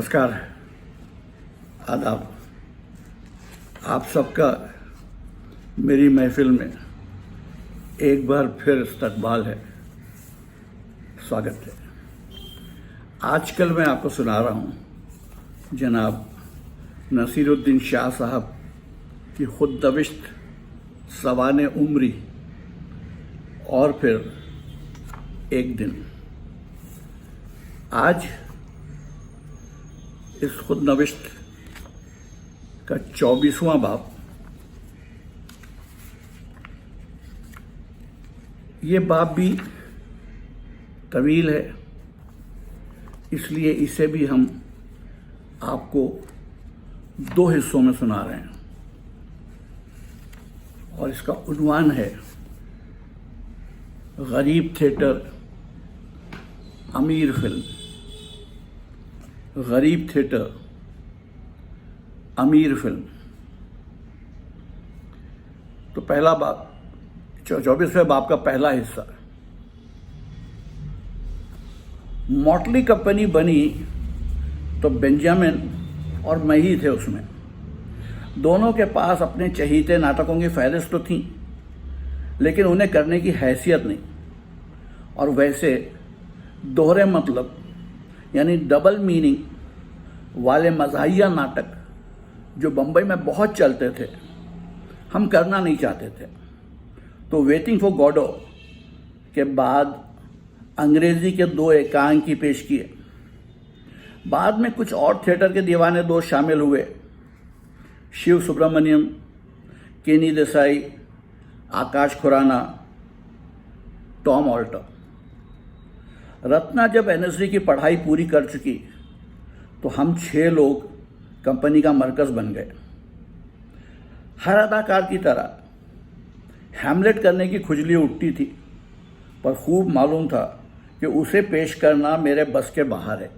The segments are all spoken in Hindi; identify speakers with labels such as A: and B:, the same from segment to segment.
A: नमस्कार, आदाब। आप सबका मेरी महफिल में एक बार फिर इस्तकबाल है, स्वागत है। आजकल मैं आपको सुना रहा हूँ जनाब नसीरुद्दीन शाह साहब की खुदनविश्त सवाने उम्री और फिर एक दिन। आज इस खुदनविश्त का 24वां बाब। ये बाब भी तवील है, इसलिए इसे भी हम आपको 2 हिस्सों में सुना रहे हैं और इसका उन्वान है गरीब थिएटर अमीर फिल्म। गरीब थिएटर अमीर फिल्म। तो पहला बाब, 24वें बाब का पहला हिस्सा। मॉटली कंपनी बनी तो बेंजामिन और मैं ही थे उसमें। दोनों के पास अपने चहीते नाटकों की फहरिस्त तो थी, लेकिन उन्हें करने की हैसियत नहीं। और वैसे दोहरे मतलब यानी डबल मीनिंग वाले मज़ाहिया नाटक जो बम्बई में बहुत चलते थे, हम करना नहीं चाहते थे। तो वेटिंग फॉर गॉडो के बाद अंग्रेजी के 2 एकांकी पेश किए। बाद में कुछ और थिएटर के दीवाने दोस्त शामिल हुए, शिव सुब्रमण्यम, केनी देसाई, आकाश खुराना, टॉम ऑल्टर। रत्ना जब एनएसडी की पढ़ाई पूरी कर चुकी तो हम 6 लोग कंपनी का मरकज बन गए। हर अदाकार की तरह हैमलेट करने की खुजली उठती थी, पर खूब मालूम था कि उसे पेश करना मेरे बस के बाहर है।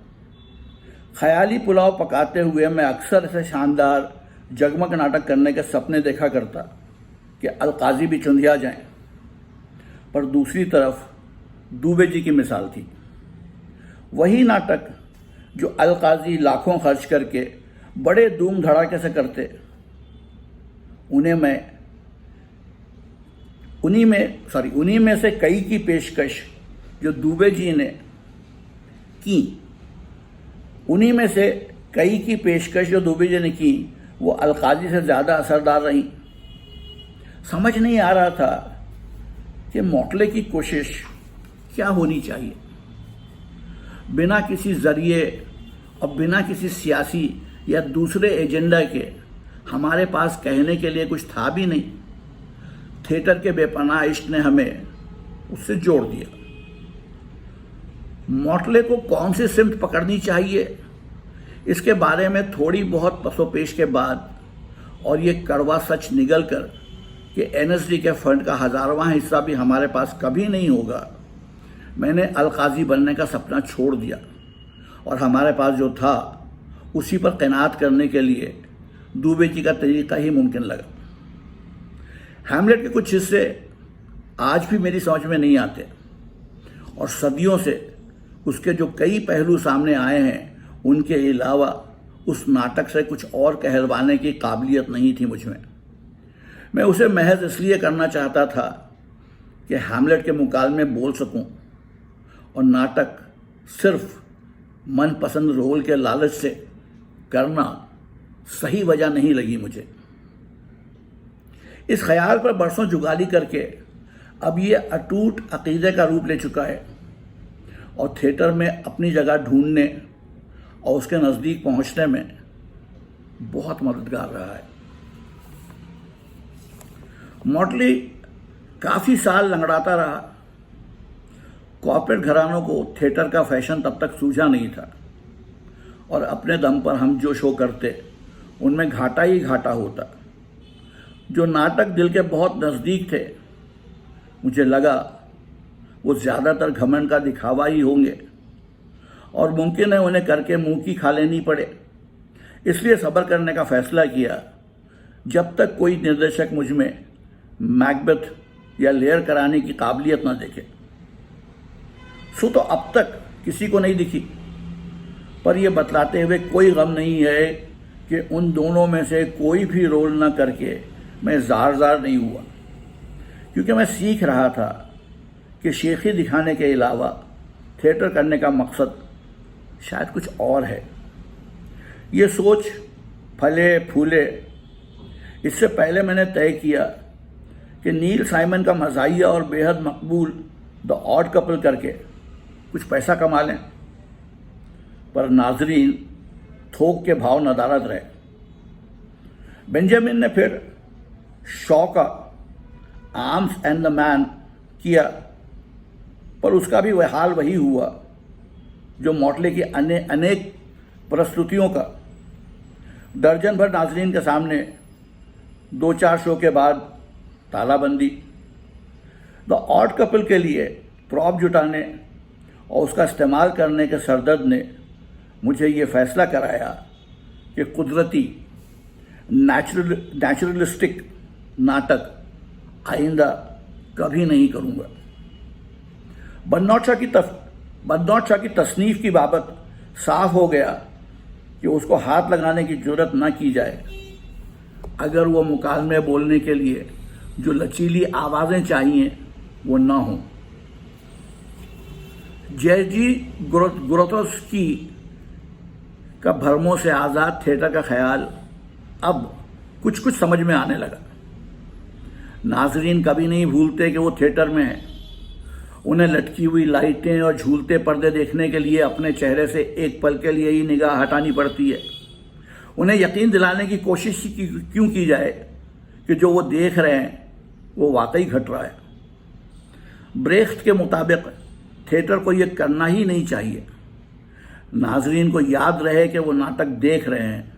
A: ख्याली पुलाव पकाते हुए मैं अक्सर ऐसे शानदार जगमग नाटक करने के सपने देखा करता कि अलकाजी भी चुंधिया जाएं। पर दूसरी तरफ दुबे जी की मिसाल थी। वही नाटक जो अलकाजी लाखों खर्च करके बड़े धूम धड़ाके से करते, उन्हीं में से कई की पेशकश जो दुबे जी ने की, वो अलकाजी से ज़्यादा असरदार रही। समझ नहीं आ रहा था कि मॉटले की कोशिश क्या होनी चाहिए। बिना किसी जरिए और बिना किसी सियासी या दूसरे एजेंडा के हमारे पास कहने के लिए कुछ था भी नहीं। थिएटर के बेपनाह इश्क ने हमें उससे जोड़ दिया। मॉटले को कौन सी सिमत पकड़नी चाहिए, इसके बारे में थोड़ी बहुत पसोपेश के बाद और ये कड़वा सच निगल कर कि एनएसडी के फंड का 1000वां हिस्सा भी हमारे पास कभी नहीं होगा, मैंने अलकाजी बनने का सपना छोड़ दिया और हमारे पास जो था उसी पर क़नात करने के लिए दुबे जी का तरीका ही मुमकिन लगा। हैमलेट के कुछ हिस्से आज भी मेरी समझ में नहीं आते और सदियों से उसके जो कई पहलू सामने आए हैं, उनके अलावा उस नाटक से कुछ और कहलवाने की काबिलियत नहीं थी मुझ में। मैं उसे महज इसलिए करना चाहता था कि हैमलेट के मुकाबले में बोल सकूं, और नाटक सिर्फ मनपसंद रोल के लालच से करना सही वजह नहीं लगी मुझे। इस ख्याल पर बरसों जुगाली करके अब ये अटूट अकीदे का रूप ले चुका है और थिएटर में अपनी जगह ढूंढने और उसके नज़दीक पहुंचने में बहुत मददगार रहा है। मॉटली काफ़ी साल लंगड़ाता रहा। कॉर्पोरेट घरानों को थिएटर का फैशन तब तक सूझा नहीं था और अपने दम पर हम जो शो करते उनमें घाटा ही घाटा होता। जो नाटक दिल के बहुत नज़दीक थे, मुझे लगा वो ज़्यादातर घमंड का दिखावा ही होंगे और मुमकिन है उन्हें करके मुंह की खा लेनी पड़े। इसलिए सब्र करने का फैसला किया जब तक कोई निर्देशक मुझ में मैकबेथ या लेयर कराने की काबिलियत न देखे। सो तो अब तक किसी को नहीं दिखी। पर यह बतलाते हुए कोई गम नहीं है कि उन दोनों में से कोई भी रोल न करके मैं जार नहीं हुआ, क्योंकि मैं सीख रहा था कि शेखी दिखाने के अलावा थिएटर करने का मकसद शायद कुछ और है। ये सोच फले फूले इससे पहले मैंने तय किया कि नील साइमन का मज़ाहिया और बेहद मकबूल द ऑड कपल करके कुछ पैसा कमा लें, पर नाजरीन थोक के भाव नदारद रहे। बेंजामिन ने फिर शॉ का आर्म्स एंड द मैन किया, पर उसका भी वह हाल वही हुआ जो मॉटले की अनेक प्रस्तुतियों का। दर्जन भर नाजरीन के सामने 2-4 शो के बाद तालाबंदी। द ऑड कपल के लिए प्रॉप जुटाने और उसका इस्तेमाल करने के सरदर्द ने मुझे ये फैसला कराया कि कुदरती नेचुरलिस्टिक नाटक आइंदा कभी नहीं करूँगा। बन्नौट शाह की तसनीफ की बाबत साफ हो गया कि उसको हाथ लगाने की जरूरत न की जाए अगर वो मुकालमे बोलने के लिए जो लचीली आवाज़ें चाहिए वो ना हों। जेर्जी ग्रोतोव्स्की का भरमों से आज़ाद थिएटर का ख्याल अब कुछ समझ में आने लगा। नाजरीन कभी नहीं भूलते कि वो थिएटर में है। उन्हें लटकी हुई लाइटें और झूलते पर्दे देखने के लिए अपने चेहरे से एक पल के लिए ही निगाह हटानी पड़ती है। उन्हें यकीन दिलाने की कोशिश क्यों की जाए कि जो वो देख रहे हैं वो वाकई घट रहा है। ब्रेख्त के मुताबिक थिएटर को ये करना ही नहीं चाहिए। नाजरीन को याद रहे कि वो नाटक देख रहे हैं।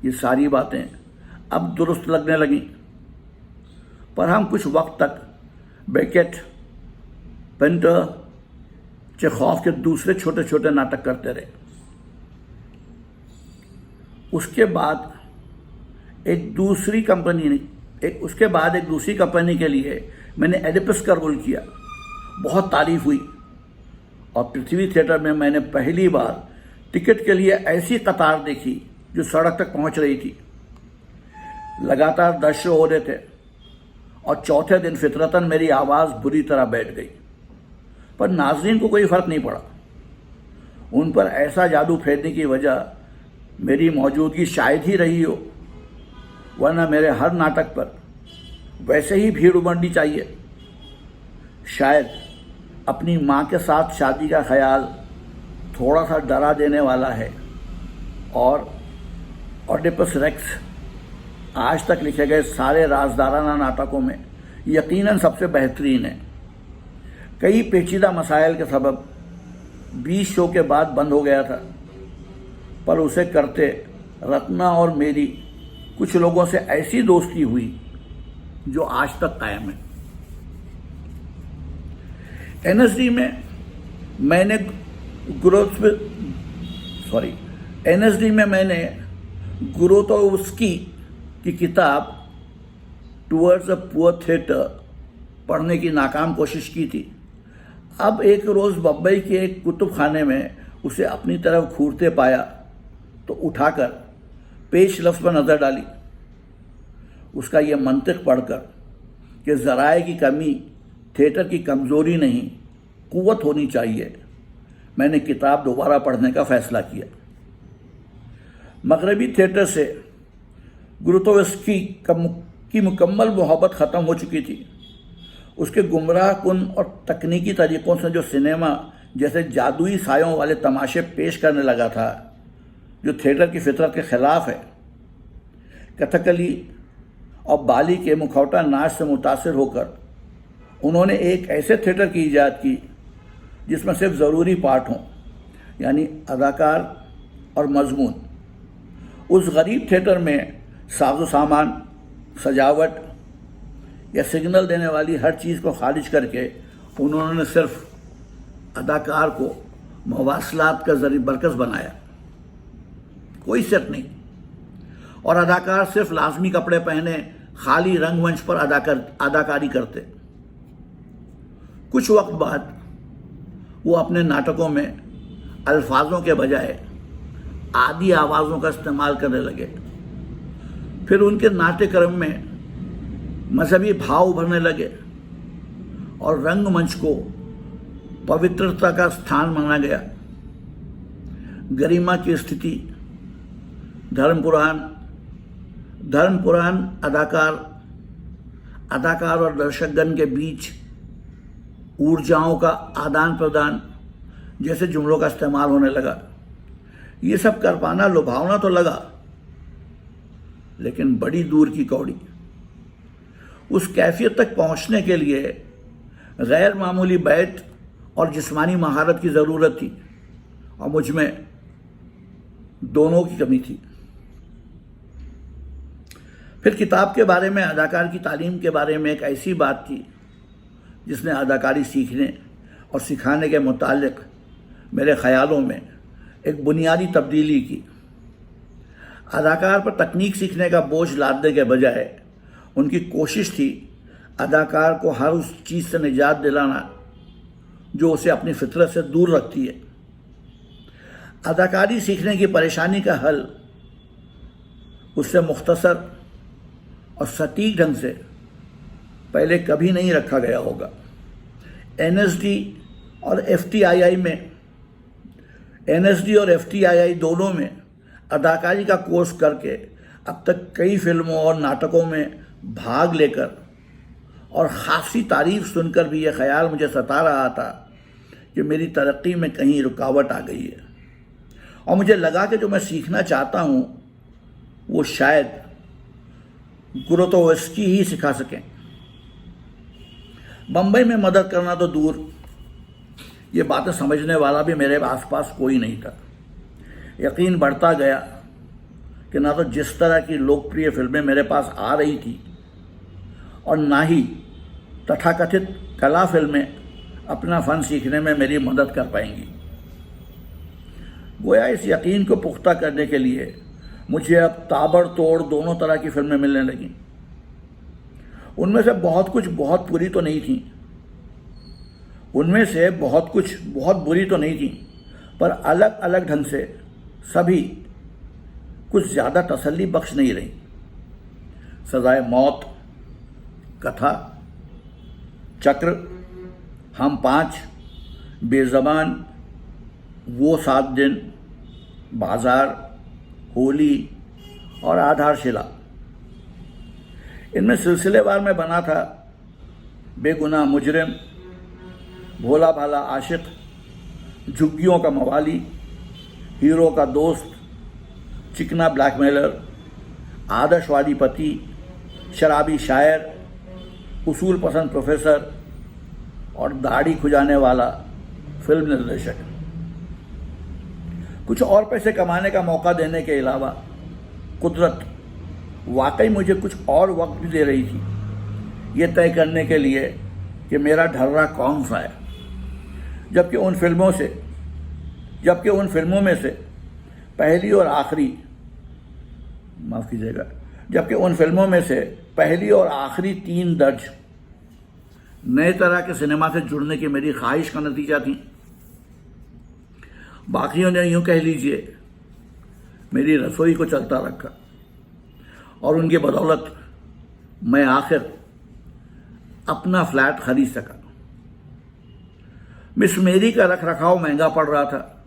A: ये सारी बातें अब दुरुस्त लगने लगीं, पर हम कुछ वक्त तक बेकेट, पेंटर, चेखोव के दूसरे छोटे छोटे नाटक करते रहे। उसके बाद एक दूसरी कंपनी के लिए मैंने एडिपस का रोल किया। बहुत तारीफ हुई और पृथ्वी थिएटर में मैंने पहली बार टिकट के लिए ऐसी कतार देखी जो सड़क तक पहुंच रही थी। लगातार 10 शो हो रहे थे और चौथे दिन फितरतन मेरी आवाज़ बुरी तरह बैठ गई, पर नाज़रीन को कोई फ़र्क नहीं पड़ा। उन पर ऐसा जादू फेरने की वजह मेरी मौजूदगी शायद ही रही हो, वरना मेरे हर नाटक पर वैसे ही भीड़ उमड़नी चाहिए। शायद अपनी माँ के साथ शादी का ख्याल थोड़ा सा डरा देने वाला है और ओडिपस रेक्स आज तक लिखे गए सारे राजदाराना नाटकों में यकीनन सबसे बेहतरीन है। कई पेचीदा मसाइल के सबब 20 शो के बाद बंद हो गया था, पर उसे करते रत्ना और मेरी कुछ लोगों से ऐसी दोस्ती हुई जो आज तक कायम है। एनएसडी में मैंने ग्रोतोव्स्की की किताब टूवर्ड्स अ पुअर थिएटर पढ़ने की नाकाम कोशिश की थी। अब एक रोज़ बम्बई के एक कुतुब खाने में उसे अपनी तरफ घूरते पाया तो उठाकर पेश लफ्ज़ पर नज़र डाली। उसका यह मंतिक पढ़कर कि ज़राए की कमी थिएटर की कमज़ोरी नहीं, कुव्वत होनी चाहिए, मैंने किताब दोबारा पढ़ने का फ़ैसला किया। मगरबी थिएटर से ग्रोतोव्स्की की मुकम्मल मोहब्बत ख़त्म हो चुकी थी। उसके गुमराह कुन और तकनीकी तरीक़ों से जो सिनेमा जैसे जादुई सायों वाले तमाशे पेश करने लगा था, जो थिएटर की फितरत के ख़िलाफ़ है। कथकली और बाली के मुखौटा नाच से मुतासिर होकर उन्होंने एक ऐसे थिएटर की ईजाद की जिसमें सिर्फ ज़रूरी पार्ट हों, यानी अदाकार और मजमून। उस गरीब थिएटर में साजो सामान, सजावट या सिग्नल देने वाली हर चीज़ को खारिज करके उन्होंने सिर्फ अदाकार को मवासलात का ज़रिए बरकस बनाया, कोई सेट नहीं। और अदाकार सिर्फ लाजमी कपड़े पहने खाली रंगमंच पर अदाकारी करते। कुछ वक्त बाद वो अपने नाटकों में अल्फाजों के बजाय आदि आवाज़ों का इस्तेमाल करने लगे। फिर उनके नाट्यक्रम में मजहबी भाव उभरने लगे और रंगमंच को पवित्रता का स्थान माना गया। गरिमा की स्थिति, धर्म पुराण अदाकार और दर्शकगण के बीच ऊर्जाओं का आदान प्रदान जैसे जुमलों का इस्तेमाल होने लगा। ये सब कर पाना लुभावना तो लगा, लेकिन बड़ी दूर की कौड़ी। उस कैफियत तक पहुंचने के लिए गैर मामूली बैत और जिस्मानी महारत की ज़रूरत थी, और मुझ में दोनों की कमी थी। फिर किताब के बारे में, अदाकार की तालीम के बारे में एक ऐसी बात थी जिसने अदाकारी सीखने और सिखाने के मुतालिक मेरे ख़यालों में एक बुनियादी तब्दीली की। अदाकार पर तकनीक सीखने का बोझ लादने के बजाय उनकी कोशिश थी अदाकार को हर उस चीज़ से निजात दिलाना जो उसे अपनी फितरत से दूर रखती है। अदाकारी सीखने की परेशानी का हल उससे मुख्तसर और सटीक ढंग से पहले कभी नहीं रखा गया होगा। एनएसडी और एफटीआईआई दोनों में अदाकारी का कोर्स करके अब तक कई फिल्मों और नाटकों में भाग लेकर और ख़ासी तारीफ सुनकर भी यह ख्याल मुझे सता रहा था कि मेरी तरक्की में कहीं रुकावट आ गई है, और मुझे लगा कि जो मैं सीखना चाहता हूँ वो शायद गुरुतोवस्की ही सिखा सकें। बम्बई में मदद करना तो दूर, ये बातें समझने वाला भी मेरे आसपास कोई नहीं था। यकीन बढ़ता गया कि ना तो जिस तरह की लोकप्रिय फिल्में मेरे पास आ रही थी और ना ही तथाकथित कला फिल्में अपना फ़न सीखने में मेरी मदद कर पाएंगी। गोया इस यकीन को पुख्ता करने के लिए मुझे अब ताबड़तोड़ दोनों तरह की फिल्में मिलने लगीं। उनमें से बहुत कुछ बहुत बुरी तो नहीं थी, पर अलग अलग ढंग से सभी कुछ ज़्यादा तसल्ली बख्श नहीं रही। सजाए मौत, कथा, चक्र, हम 5, बेज़बान, वो 7 दिन, बाजार, होली और आधारशिला। इनमें सिलसिलेवार में बना था बेगुनाह मुजरिम, भोला भाला आशिक, झुग्गियों का मवाली, हीरो का दोस्त, चिकना ब्लैकमेलर, आदर्शवादी पति, शराबी शायर, उसूल पसंद प्रोफेसर और दाढ़ी खुजाने वाला फिल्म निर्देशक। कुछ और पैसे कमाने का मौका देने के अलावा कुदरत वाकई मुझे कुछ और वक्त भी दे रही थी, ये तय करने के लिए कि मेरा ढर्रा कौन सा है। जबकि उन फिल्मों में से पहली और आखिरी 3 दर्ज नए तरह के सिनेमा से जुड़ने की मेरी ख्वाहिश का नतीजा थी। बाकियों ने यूं कह लीजिए मेरी रसोई को चलता रखा, और उनकी बदौलत मैं आखिर अपना फ्लैट खरीद सका। मिस मेरी का रखरखाव महंगा पड़ रहा था।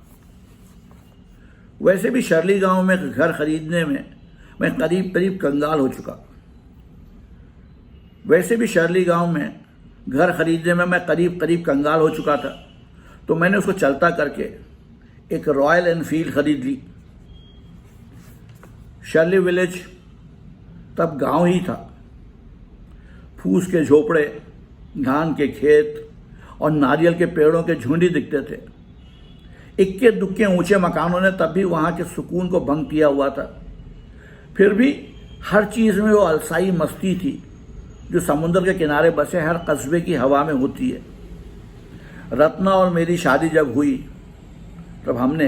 A: वैसे भी शर्ली गांव में घर खरीदने में मैं करीब कंगाल हो चुका था, तो मैंने उसको चलता करके एक रॉयल एनफील्ड खरीद ली। शर्ली विलेज तब गांव ही था। फूस के झोपड़े, धान के खेत और नारियल के पेड़ों के झुंडी दिखते थे। इक्के दुक्के ऊंचे मकानों ने तब भी वहां के सुकून को भंग किया हुआ था। फिर भी हर चीज़ में वो अलसाई मस्ती थी जो समुद्र के किनारे बसे हर कस्बे की हवा में होती है। रत्ना और मेरी शादी जब हुई तब हमने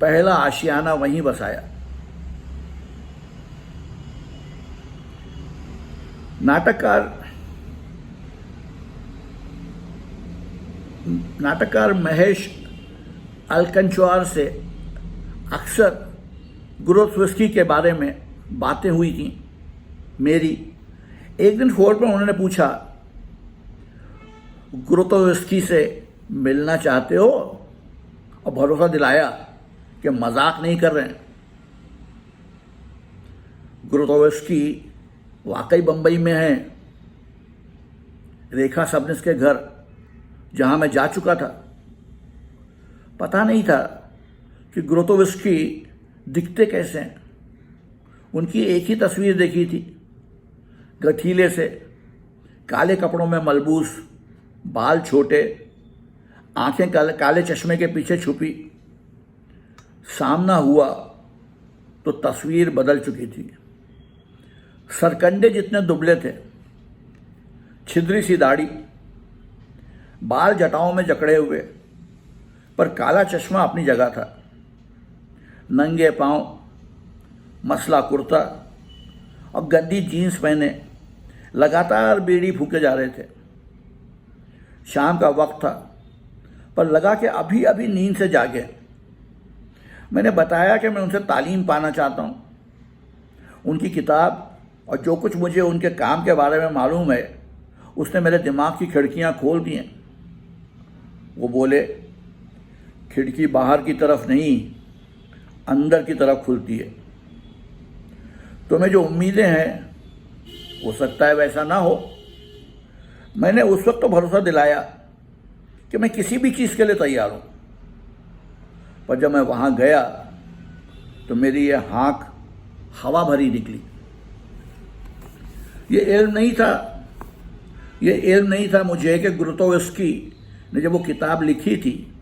A: पहला आशियाना वहीं बसाया। नाटककार महेश अल्कंचवार से अक्सर ग्रोथोव्स्की के बारे में बातें हुई थी मेरी। एक दिन फोन पर उन्होंने पूछा, ग्रोथोव्स्की से मिलना चाहते हो? और भरोसा दिलाया कि मजाक नहीं कर रहे हैं। ग्रोथोव्स्की वाकई बंबई में है। रेखा सबनिस के घर, जहां मैं जा चुका था। पता नहीं था कि ग्रोथोव्स्की दिखते कैसे हैं। उनकी एक ही तस्वीर देखी थी, गठीले से, काले कपड़ों में मलबूस, बाल छोटे, आंखें काले चश्मे के पीछे छुपी। सामना हुआ तो तस्वीर बदल चुकी थी। सरकंडे जितने दुबले थे, छिद्री सी दाढ़ी, बाल जटाओं में जकड़े हुए, पर काला चश्मा अपनी जगह था। नंगे पांव, मसला कुर्ता और गंदी जीन्स पहने लगातार बीड़ी फूके जा रहे थे। शाम का वक्त था, पर लगा कि अभी अभी नींद से जागे। मैंने बताया कि मैं उनसे तालीम पाना चाहता हूँ। उनकी किताब और जो कुछ मुझे उनके काम के बारे में मालूम है, उसने मेरे दिमाग की खिड़कियाँ खोल दी हैं। वो बोले, खिड़की बाहर की तरफ नहीं, अंदर की तरफ खुलती है। तुम्हें जो उम्मीदें हैं, हो सकता है वैसा ना हो। मैंने उस वक्त तो भरोसा दिलाया कि मैं किसी भी चीज़ के लिए तैयार हूँ, पर जब मैं वहाँ गया तो मेरी ये हाँक हवा भरी निकली। ये इल्म नहीं था मुझे कि ग्रोथोव्स्की ने जब वो किताब लिखी थी,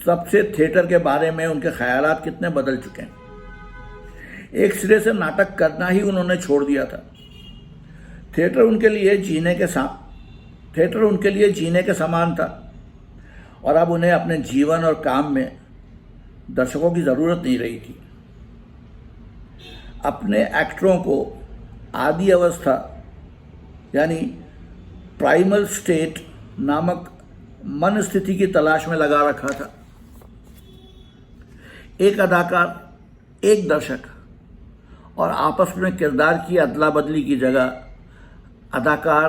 A: सबसे थिएटर के बारे में उनके ख्यालात कितने बदल चुके हैं। एक सिरे से नाटक करना ही उन्होंने छोड़ दिया था। थिएटर उनके लिए जीने के समान था, और अब उन्हें अपने जीवन और काम में दर्शकों की ज़रूरत नहीं रही थी। अपने एक्टरों को आदि अवस्था यानी प्राइमल स्टेट नामक मन स्थिति की तलाश में लगा रखा था। एक अदाकार, एक दर्शक और आपस में किरदार की अदला बदली की जगह अदाकार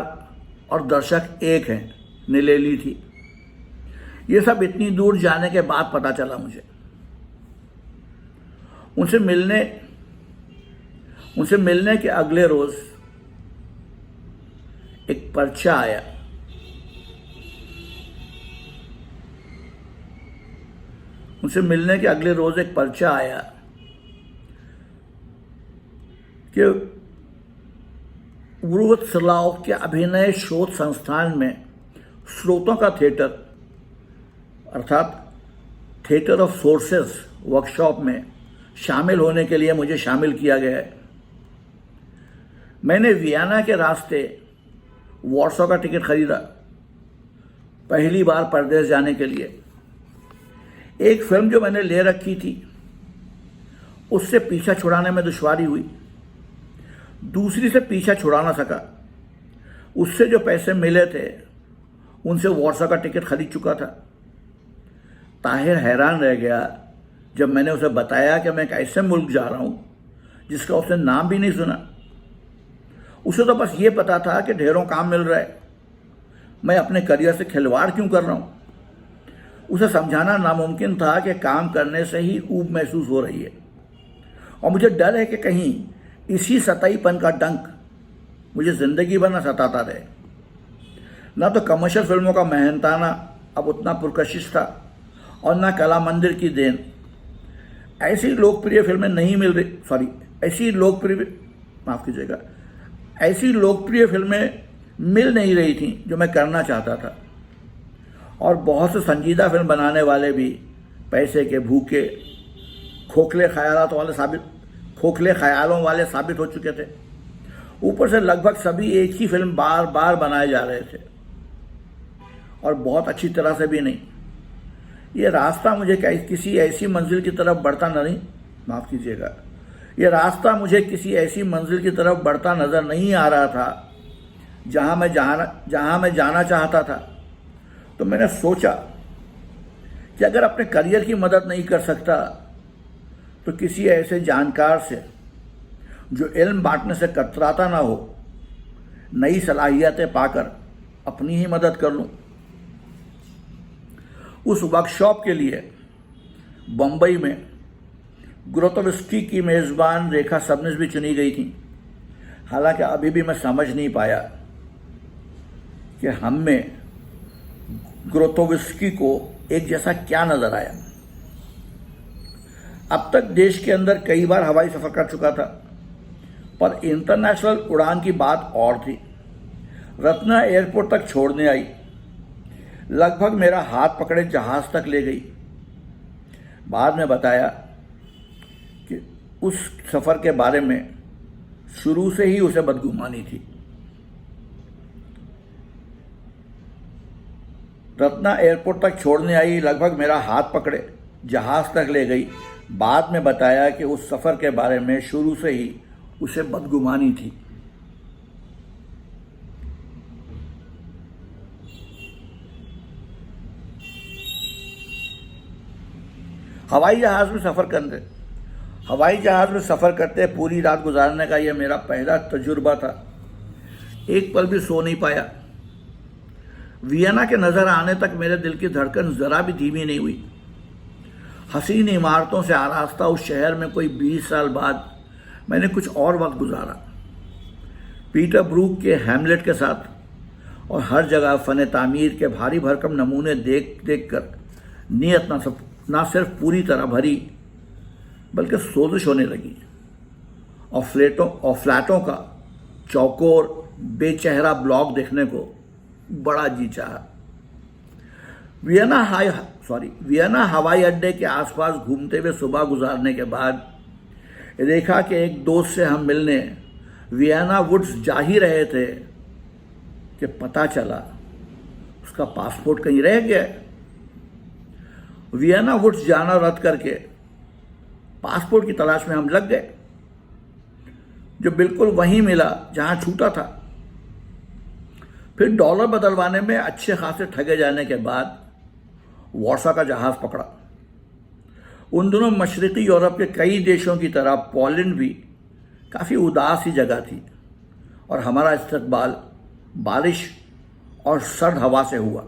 A: और दर्शक एक हैं, ने ले ली थी। ये सब इतनी दूर जाने के बाद पता चला मुझे। उनसे मिलने के अगले रोज एक पर्चा आया। कि वृहत्सलाव के अभिनय शोध संस्थान में स्रोतों का थिएटर अर्थात थिएटर ऑफ सोर्सेस वर्कशॉप में शामिल होने के लिए मुझे शामिल किया गया है। मैंने वियना के रास्ते वॉर्सो का टिकट खरीदा, पहली बार परदेश जाने के लिए। एक फिल्म जो मैंने ले रखी थी, उससे पीछा छुड़ाने में दुश्वारी हुई। दूसरी से पीछा छुड़ा ना सका। उससे जो पैसे मिले थे, उनसे वॉर्सो का टिकट खरीद चुका था। ताहिर हैरान रह गया जब मैंने उसे बताया कि मैं एक ऐसे मुल्क जा रहा हूँ जिसका उसने नाम भी नहीं सुना। उसे तो बस ये पता था कि ढेरों काम मिल रहा है। मैं अपने करियर से खिलवाड़ क्यों कर रहा हूँ? उसे समझाना नामुमकिन था कि काम करने से ही ऊब महसूस हो रही है, और मुझे डर है कि कहीं इसी सतहीपन का डंक मुझे जिंदगी भर न सताता रहे। ना तो कमर्शियल फिल्मों का मेहनताना अब उतना पुरकशिश था, और ना कला मंदिर की देन। ऐसी लोकप्रिय फिल्में मिल नहीं रही थी जो मैं करना चाहता था। और बहुत से संजीदा फिल्म बनाने वाले भी पैसे के भूखे, खोखले ख्यालों वाले साबित हो चुके थे। ऊपर से लगभग सभी एक ही फिल्म बार बार बनाए जा रहे थे, और बहुत अच्छी तरह से भी नहीं। ये रास्ता मुझे किसी ऐसी मंजिल की तरफ बढ़ता नजर नहीं आ रहा था जहां मैं जाना चाहता था। तो मैंने सोचा कि अगर अपने करियर की मदद नहीं कर सकता तो किसी ऐसे जानकार से जो इल्म बांटने से कतराता ना हो, नई सलाहियतें पाकर अपनी ही मदद कर लूं। उस वर्कशॉप के लिए बम्बई में ग्रोतोव्स्की की मेज़बान रेखा सबनिस भी चुनी गई थी। हालांकि अभी भी मैं समझ नहीं पाया कि हम में ग्रोतोव्स्की को एक जैसा क्या नजर आया। अब तक देश के अंदर कई बार हवाई सफर कर चुका था, पर इंटरनेशनल उड़ान की बात और थी। रत्ना एयरपोर्ट तक छोड़ने आई, लगभग मेरा हाथ पकड़े जहाज तक ले गई। बाद में बताया कि उस सफर के बारे में शुरू से ही उसे बदगुमानी थी। रत्ना एयरपोर्ट तक छोड़ने आई, लगभग मेरा हाथ पकड़े जहाज तक ले गई। बाद में बताया कि उस सफर के बारे में शुरू से ही उसे बदगुमानी थी। हवाई जहाज में सफर करते पूरी रात गुजारने का यह मेरा पहला तजुर्बा था। एक पल भी सो नहीं पाया। वियना के नजर आने तक मेरे दिल की धड़कन जरा भी धीमी नहीं हुई। हसीन इमारतों से आरास्ता उस शहर में कोई 20 साल बाद मैंने कुछ और वक्त गुजारा। पीटर ब्रूक के हैमलेट के साथ, और हर जगह फन तामीर के भारी भरकम नमूने देख देख कर नीयत ना सिर्फ पूरी तरह भरी बल्कि सोजिश होने लगी। और फ्लैटों का चौकोर बेचेहरा ब्लॉक देखने को बड़ा जी चाहा। वियना हवाई अड्डे के आसपास घूमते हुए सुबह गुजारने के बाद रेखा के एक दोस्त से हम मिलने वियना वुड्स जा ही रहे थे कि पता चला उसका पासपोर्ट कहीं रह गया। वियना वुड्स जाना रद्द करके पासपोर्ट की तलाश में हम लग गए, जो बिल्कुल वहीं मिला जहां छूटा था। फिर डॉलर बदलवाने में अच्छे खासे ठगे जाने के बाद वार्सा का जहाज पकड़ा। उन दिनों मशरकी यूरोप के कई देशों की तरह पोलैंड भी काफ़ी उदास ही जगह थी, और हमारा इस्तकबाल बारिश और सर्द हवा से हुआ।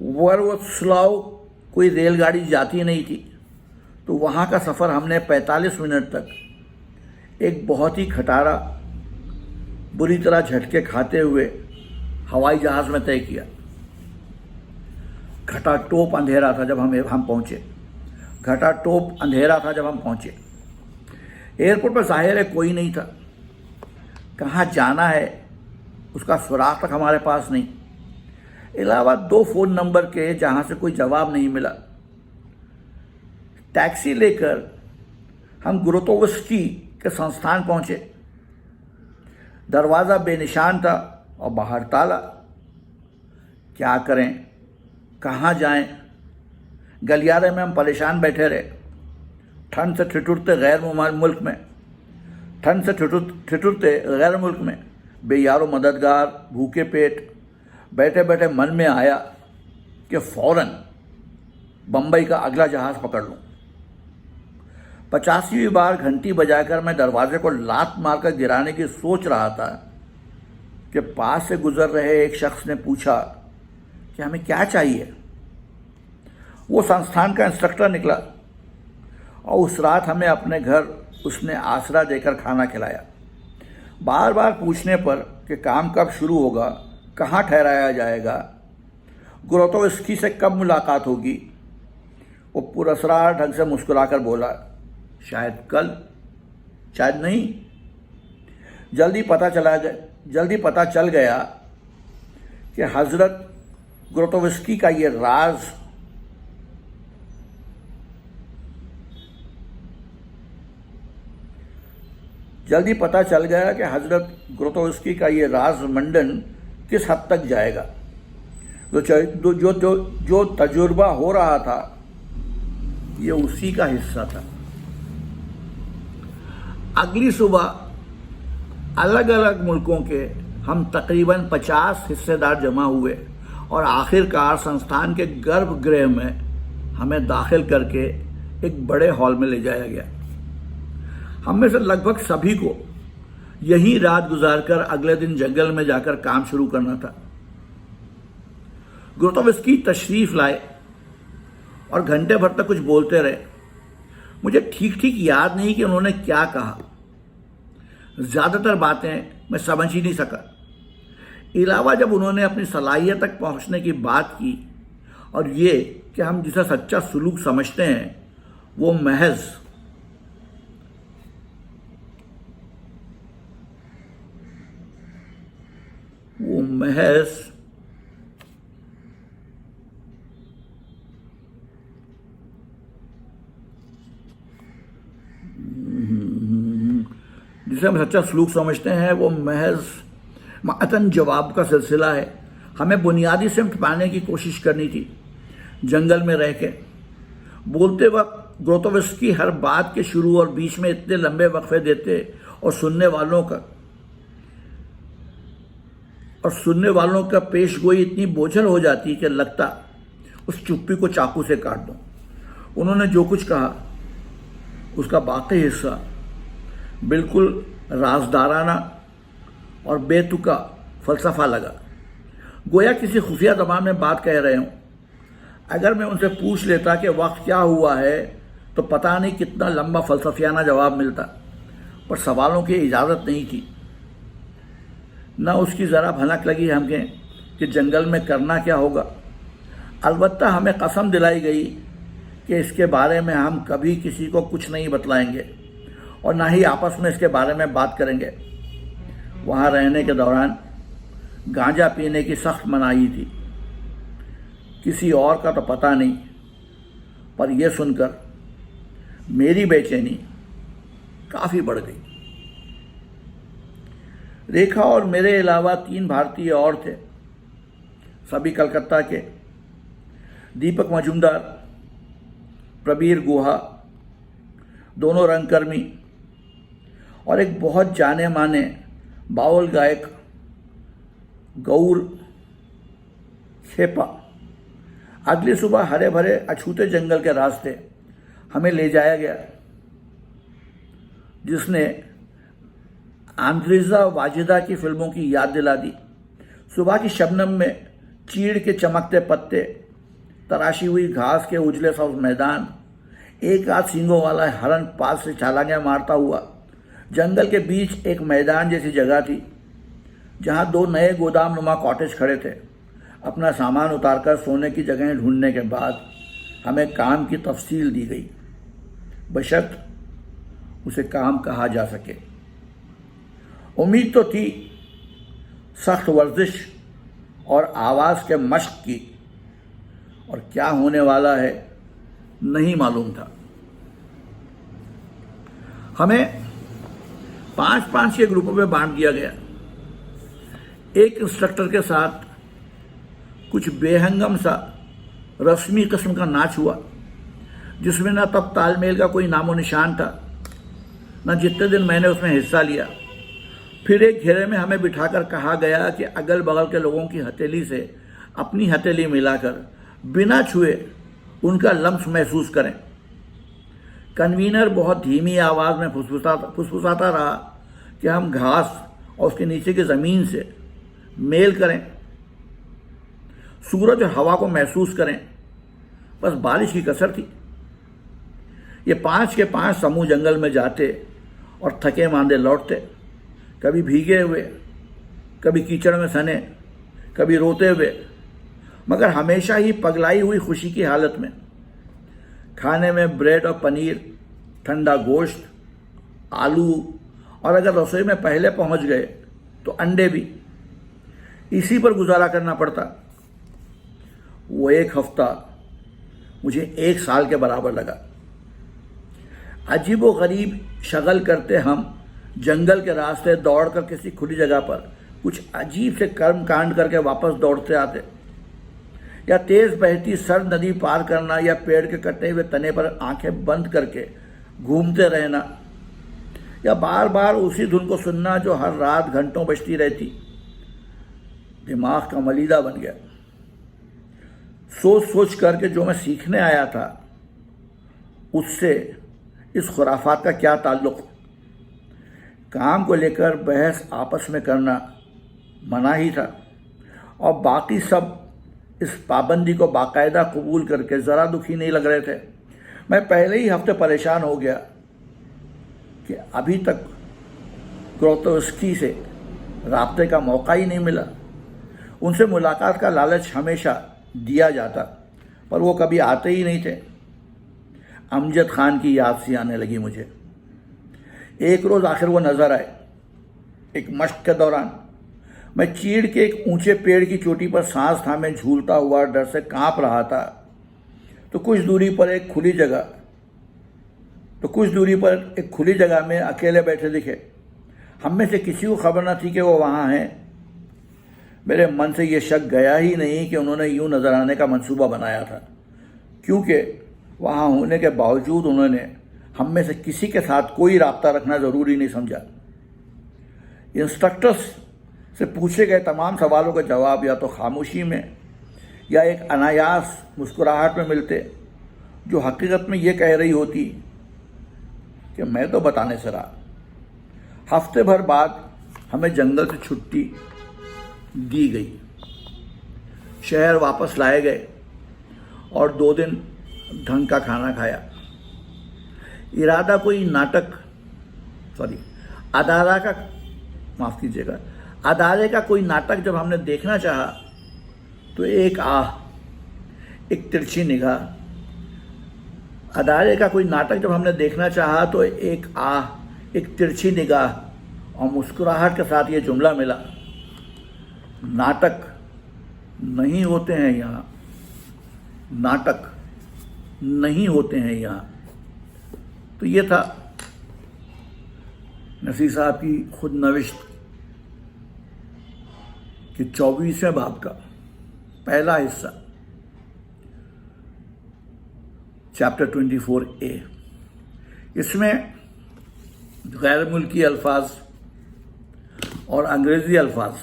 A: वरवस्लाव कोई रेलगाड़ी जाती नहीं थी, तो वहाँ का सफ़र हमने 45 मिनट तक एक बहुत ही खटारा, बुरी तरह झटके खाते हुए हवाई जहाज़ में तय किया। घटाटोप अंधेरा था जब हम पहुँचे। एयरपोर्ट पर जाहिर है कोई नहीं था। कहाँ जाना है उसका सुराग तक हमारे पास नहीं, अलावा 2 फ़ोन नंबर के जहाँ से कोई जवाब नहीं मिला। टैक्सी लेकर हम ग्रोतोव्स्की के संस्थान पहुँचे। दरवाज़ा बेनिशान था और बाहर ताला। क्या करें, कहाँ जाएं? गलियारे में हम परेशान बैठे रहे। ठंड से ठिठुरते गैर मुल्क में बेयारो मददगार, भूखे पेट बैठे बैठे मन में आया कि फ़ौरन बम्बई का अगला जहाज़ पकड़ लूँ। 85वीं बार घंटी बजाकर मैं दरवाजे को लात मारकर गिराने की सोच रहा था कि पास से गुजर रहे एक शख्स ने पूछा कि हमें क्या चाहिए। वो संस्थान का इंस्ट्रक्टर निकला, और उस रात हमें अपने घर उसने आसरा देकर खाना खिलाया। बार बार पूछने पर कि काम कब शुरू होगा, कहाँ ठहराया जाएगा, ग्रोतोव्स्की से कब मुलाकात होगी, वो पुरस्कार ढंग से मुस्कुराकर बोला, शायद कल, शायद नहीं। जल्दी पता चल गया कि हजरत ग्रोतोव्स्की का ये राज मंडन किस हद तक जाएगा। जो तजुर्बा हो रहा था ये उसी का हिस्सा था। अगली सुबह अलग अलग मुल्कों के हम तकरीबन 50 हिस्सेदार जमा हुए और आखिरकार संस्थान के गर्भगृह में हमें दाखिल करके एक बड़े हॉल में ले जाया गया। हम में से लगभग सभी को यहीं रात गुजारकर अगले दिन जंगल में जाकर काम शुरू करना था। ग्रोतोवस्की तशरीफ लाए और घंटे भर तक कुछ बोलते रहे। मुझे ठीक ठीक याद नहीं कि उन्होंने क्या कहा। ज्यादातर बातें मैं समझ ही नहीं सका। इलावा जब उन्होंने अपनी सलाहियत तक पहुंचने की बात की और ये कि हम जिसे सच्चा सुलूक समझते हैं वो महज जिसे हम सच्चा सलूक समझते हैं वो महज मातन जवाब का सिलसिला है। हमें बुनियादी सिमत पाने की कोशिश करनी थी। जंगल में रह के बोलते वक्त ग्रोतोवस्की हर बात के शुरू और बीच में इतने लंबे वक्फे देते और सुनने वालों का पेशगोई इतनी बोझल हो जाती कि लगता उस चुप्पी को चाकू से काट दूं। उन्होंने जो कुछ कहा उसका बाकी हिस्सा बिल्कुल राजदाराना और बेतुका फलसफा लगा, गोया किसी खुफिया ज़बान में बात कह रहे हों। अगर मैं उनसे पूछ लेता कि वक्त क्या हुआ है तो पता नहीं कितना लंबा फलसफियाना जवाब मिलता, पर सवालों की इजाज़त नहीं थी। न उसकी ज़रा भनक लगी हमें कि जंगल में करना क्या होगा। अलबत्ता हमें कसम दिलाई गई कि इसके बारे में हम कभी किसी को कुछ नहीं बतलाएंगे और ना ही आपस में इसके बारे में बात करेंगे। वहाँ रहने के दौरान गांजा पीने की सख्त मनाही थी। किसी और का तो पता नहीं, पर यह सुनकर मेरी बेचैनी काफ़ी बढ़ गई। रेखा और मेरे अलावा 3 भारतीय और थे, सभी कलकत्ता के। दीपक मजूमदार, प्रबीर गुहा, दोनों रंगकर्मी, और एक बहुत जाने माने बाउल गायक गौर खेपा। अगली सुबह हरे भरे अछूते जंगल के रास्ते हमें ले जाया गया, जिसने आंद्रेजा वाजिदा की फिल्मों की याद दिला दी। सुबह की शबनम में चीड़ के चमकते पत्ते, तराशी हुई घास के उजले सा मैदान, एक आध सींगों वाला हरन पास से छलांगे मारता हुआ। जंगल के बीच एक मैदान जैसी जगह थी जहां 2 नए गोदाम नुमा कॉटेज खड़े थे। अपना सामान उतारकर सोने की जगह ढूंढने के बाद हमें काम की तफसील दी गई, बशर्त उसे काम कहा जा सके। उम्मीद तो थी सख्त वर्जिश और आवाज़ के मश्क की, और क्या होने वाला है नहीं मालूम था। हमें 5-5 के ग्रुपों में बांट दिया गया। एक इंस्ट्रक्टर के साथ कुछ बेहंगम सा रस्मी किस्म का नाच हुआ, जिसमें न तब तालमेल का कोई नामो निशान था, न जितने दिन मैंने उसमें हिस्सा लिया। फिर एक घेरे में हमें बिठाकर कहा गया कि अगल बगल के लोगों की हथेली से अपनी हथेली मिलाकर बिना छुए उनका लम्स महसूस करें। कन्वीनर बहुत धीमी आवाज़ में फुसफुसाता रहा कि हम घास और उसके नीचे की ज़मीन से मेल करें, सूरज और हवा को महसूस करें। बस बारिश की कसर थी। ये 5 के 5 समूह जंगल में जाते और थके मांदे लौटते, कभी भीगे हुए, कभी कीचड़ में सने, कभी रोते हुए, मगर हमेशा ही पगलाई हुई खुशी की हालत में। खाने में ब्रेड और पनीर, ठंडा गोश्त, आलू, और अगर रसोई में पहले पहुंच गए तो अंडे भी। इसी पर गुजारा करना पड़ता। वो 1 हफ्ता मुझे 1 साल के बराबर लगा। अजीब व गरीब शगल करते हम जंगल के रास्ते दौड़कर किसी खुली जगह पर कुछ अजीब से कर्म कांड करके वापस दौड़ते आते, या तेज बहती सर्द नदी पार करना, या पेड़ के कटे हुए तने पर आंखें बंद करके घूमते रहना, या बार बार उसी धुन को सुनना जो हर रात घंटों बजती रहती। दिमाग का मलीदा बन गया। सोच सोच करके जो मैं सीखने आया था उससे इस खुराफात का क्या ताल्लुक़। काम को लेकर बहस आपस में करना मना ही था और बाकी सब इस पाबंदी को बाकायदा कबूल करके ज़रा दुखी नहीं लग रहे थे। मैं पहले ही हफ्ते परेशान हो गया कि अभी तक ग्रोतोस्की से राब्ते का मौका ही नहीं मिला। उनसे मुलाकात का लालच हमेशा दिया जाता पर वो कभी आते ही नहीं थे। अमजद खान की याद सी आने लगी मुझे। एक रोज़ आखिर वो नज़र आए। एक मश्क के दौरान मैं चीड़ के एक ऊंचे पेड़ की चोटी पर सांस थामे झूलता हुआ डर से कांप रहा था तो कुछ दूरी पर एक खुली जगह में अकेले बैठे दिखे। हम में से किसी को खबर न थी कि वो वहाँ हैं। मेरे मन से ये शक गया ही नहीं कि उन्होंने यूं नज़र आने का मंसूबा बनाया था, क्योंकि वहाँ होने के बावजूद उन्होंने हम में से किसी के साथ कोई राब्ता रखना ज़रूरी नहीं समझा। इंस्ट्रक्टर्स से पूछे गए तमाम सवालों के जवाब या तो खामोशी में या एक अनायास मुस्कुराहट में मिलते जो हकीकत में ये कह रही होती कि मैं तो बताने से रहा। हफ्ते भर बाद हमें जंगल से छुट्टी दी गई, शहर वापस लाए गए और 2 दिन ढंग का खाना खाया। अदारे का कोई नाटक जब हमने देखना चाहा तो एक आह, एक तिरछी निगाह। अदारे का कोई नाटक जब हमने देखना चाहा तो एक आह, एक तिरछी निगाह और मुस्कुराहट के साथ ये जुमला मिला, नाटक नहीं होते हैं यहाँ, नाटक नहीं होते हैं यहाँ। तो ये था नसीर साहब की खुद नविश्त कि 24वें बाब का पहला हिस्सा, चैप्टर 24A। इसमें गैर मुल्की अल्फाज और अंग्रेज़ी अल्फाज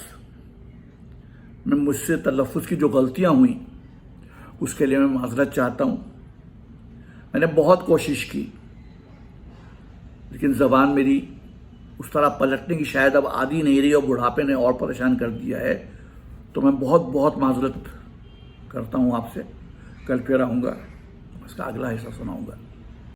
A: में मुझसे तलफ़्फ़ुज़ की जो गलतियां हुई उसके लिए मैं माज़रत चाहता हूँ। मैंने बहुत कोशिश की लेकिन ज़बान मेरी उस तरह पलटने की शायद अब आदी नहीं रही और बुढ़ापे ने और परेशान कर दिया है। तो मैं बहुत बहुत माज़रत करता हूँ आपसे। कल फिर आऊँगा, इसका अगला हिस्सा सुनाऊँगा।